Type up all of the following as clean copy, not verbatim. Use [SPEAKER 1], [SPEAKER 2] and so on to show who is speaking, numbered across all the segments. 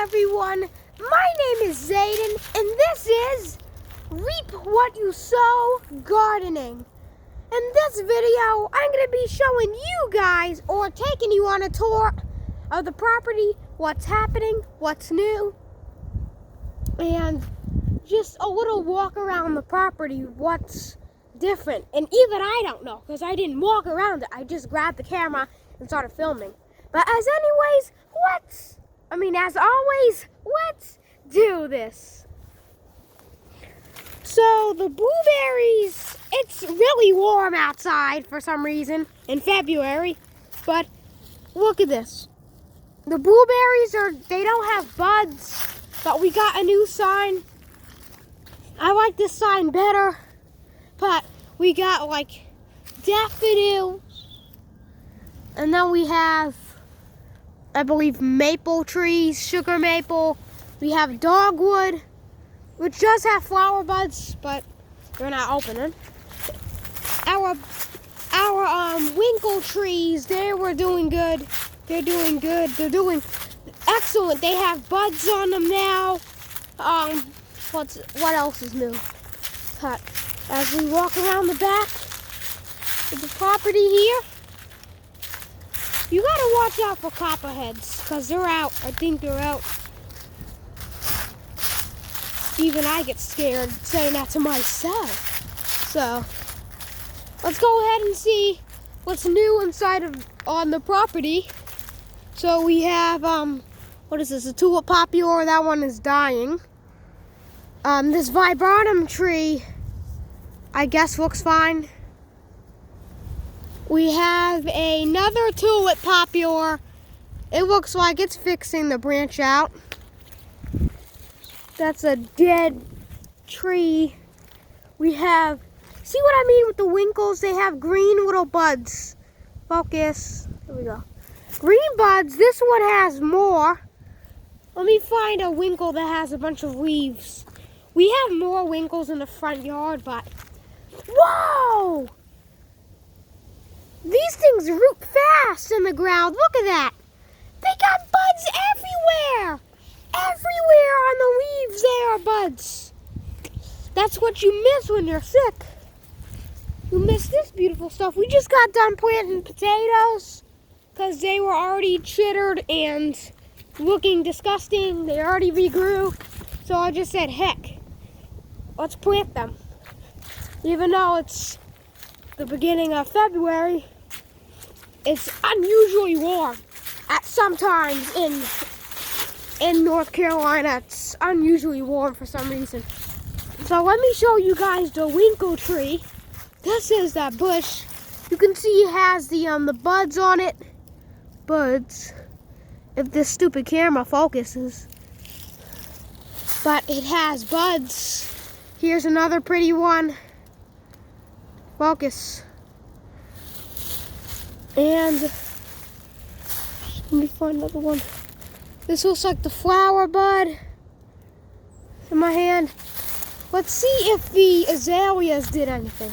[SPEAKER 1] everyone, my name is Zayden, and this is Reap What You Sow Gardening. In this video, I'm going to be showing you guys, or taking you on a tour of the property, what's happening, what's new, and just a little walk around the property, what's different. And even I don't know, because I didn't walk around it. I just grabbed the camera and started filming. But as always, let's do this. So the blueberries, it's really warm outside for some reason in February, but look at this. The blueberries they don't have buds, but we got a new sign. I like this sign better, but we got like daffodils, and then we have, I believe, maple trees, sugar maple. We have dogwood, which does have flower buds, but they're not opening. Our winkle trees, they were doing good. They're doing good. They're doing excellent. They have buds on them now. What else is new? But as we walk around the back of the property here, you gotta watch out for copperheads, because they're out. I think they're out. Even I get scared saying that to myself. So let's go ahead and see what's new on the property. So we have, what is this, a tulip popular? That one is dying. This viburnum tree, I guess, looks fine. We have another tulip popular. It looks like it's fixing the branch out. That's a dead tree. We have, see what I mean with the winkles? They have green little buds. Focus. There we go. Green buds. This one has more. Let me find a winkle that has a bunch of leaves. We have more winkles in the front yard, but whoa! These things root fast in the ground. Look at that. They got buds everywhere. Everywhere on the leaves there are buds. That's what you miss when you're sick. You miss this beautiful stuff. We just got done planting potatoes because they were already chittered and looking disgusting. They already regrew. So I just said, heck, let's plant them. Even though it's the beginning of February, it's unusually warm. At sometimes in North Carolina, it's unusually warm for some reason. So let me show you guys the winkle tree. This is that bush. You can see it has the buds on it. Buds. If this stupid camera focuses. But it has buds. Here's another pretty one. Focus. And let me find another one. This looks like the flower bud in my hand. Let's see if the azaleas did anything.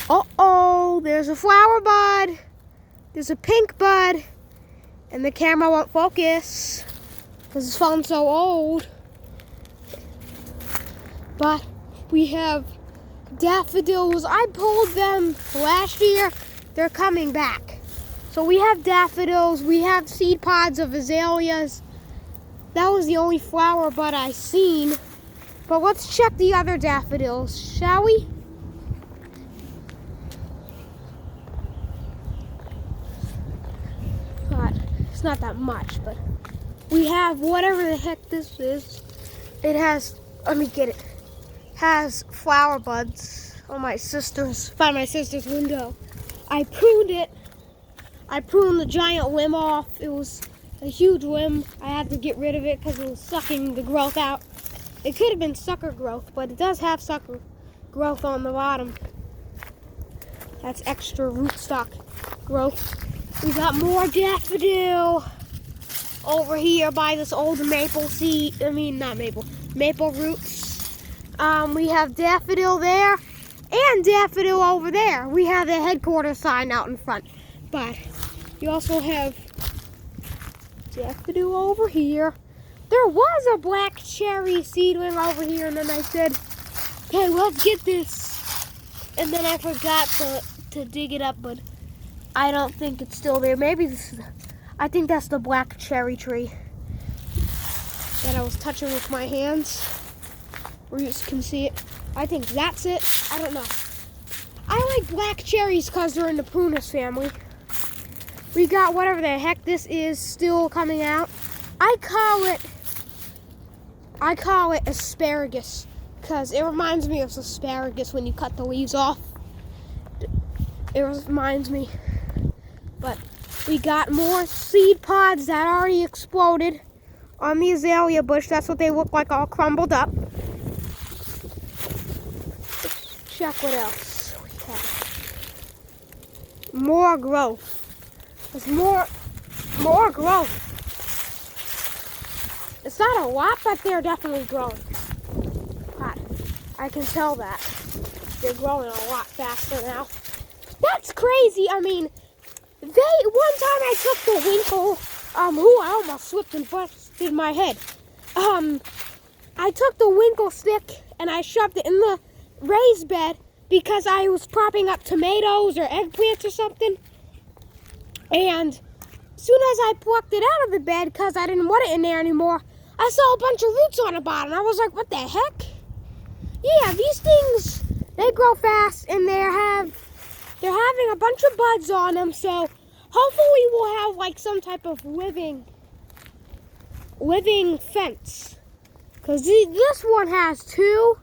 [SPEAKER 1] Uh-oh, there's a flower bud. There's a pink bud. And the camera won't focus because this phone's so old. But we have daffodils. I pulled them last year. They're coming back. So we have daffodils. We have seed pods of azaleas. That was the only flower bud I seen. But let's check the other daffodils, shall we? It's not that much, but we have whatever the heck this is. It has, let me get it. Has flower buds on my sister's window. I pruned it. I pruned the giant limb off. It was a huge limb. I had to get rid of it because it was sucking the growth out. It could have been sucker growth, but it does have sucker growth on the bottom. That's extra rootstock growth. We got more daffodil over here by this old maple roots. We have daffodil there and daffodil over there. We have the headquarters sign out in front, but you also have daffodil over here. there was a black cherry seedling over here, and then I said, okay, let's get this. And then I forgot to dig it up, but I don't think it's still there. Maybe I think that's the black cherry tree that I was touching with my hands, where you can see it. I think that's it. I don't know. I like black cherries because they're in the prunus family. We got whatever the heck this is still coming out. I call it asparagus because it reminds me of asparagus when you cut the leaves off. It reminds me. But we got more seed pods that already exploded on the azalea bush. That's what they look like, all crumbled up. Let's check what else we have. More growth. There's more growth. It's not a lot, but they're definitely growing. God, I can tell that. They're growing a lot faster now. That's crazy. I mean, one time I took the winkle, I almost slipped and busted my head. I took the winkle stick and I shoved it in the raised bed because I was propping up tomatoes or eggplants or something. And as soon as I plucked it out of the bed, because I didn't want it in there anymore, I saw a bunch of roots on the bottom. I was like, what the heck? Yeah, these things, they grow fast, and they're having a bunch of buds on them, so hopefully we'll have like some type of living fence. Because this one has 2,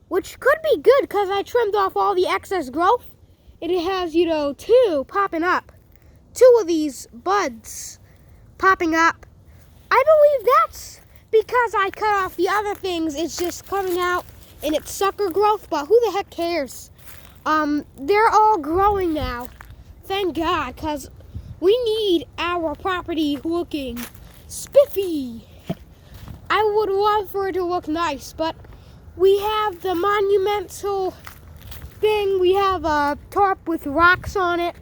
[SPEAKER 1] which could be good because I trimmed off all the excess growth. And it has, 2 popping up. 2 of these buds popping up. I believe that's because I cut off the other things. It's just coming out in its sucker growth, but who the heck cares? They're all growing now. Thank God, because we need our property looking spiffy. I would love for it to look nice, but we have the monumental thing. We have a tarp with rocks on it.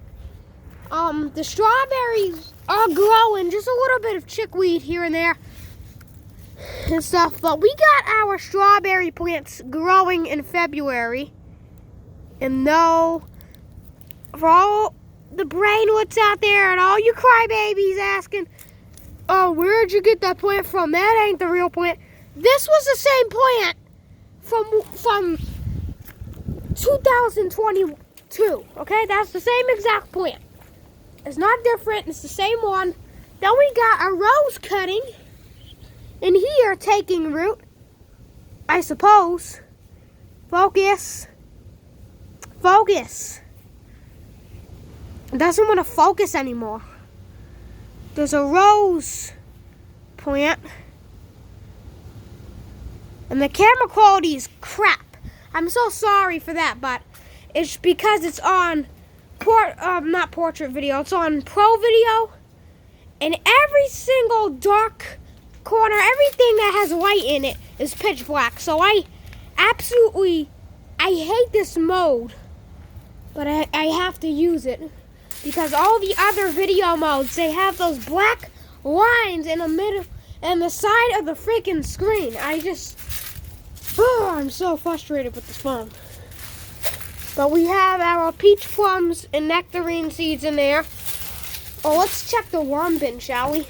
[SPEAKER 1] The strawberries are growing, just a little bit of chickweed here and there and stuff, but we got our strawberry plants growing in February. And no, for all the brainlets out there and all you crybabies asking, oh, where'd you get that plant from? That ain't the real plant. This was the same plant from 2022, okay? That's the same exact plant. It's not different. It's the same one. Then we got a rose cutting in here taking root, I suppose. Focus. Focus. It doesn't want to focus anymore. There's a rose plant. And the camera quality is crap. I'm so sorry for that, but it's because it's on not portrait video, it's on pro video, and every single dark corner, everything that has light in it is pitch black. So I hate this mode, but I have to use it because all the other video modes, they have those black lines in the middle and the side of the freaking screen. I'm so frustrated with this phone. But we have our peach plums and nectarine seeds in there. Oh, let's check the worm bin, shall we?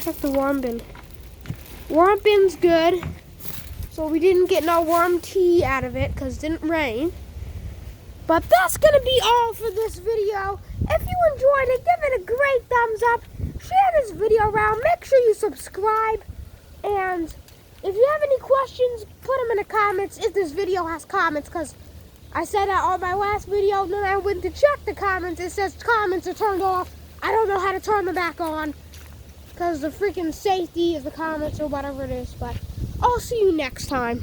[SPEAKER 1] Check the worm bin. Worm bin's good. So we didn't get no worm tea out of it because it didn't rain. But that's going to be all for this video. If you enjoyed it, give it a great thumbs up. Share this video around. Make sure you subscribe. And if you have any questions, put them in the comments if this video has comments, because I said that on my last video, and then I went to check the comments. It says comments are turned off. I don't know how to turn them back on because the freaking safety of the comments or whatever it is. But I'll see you next time.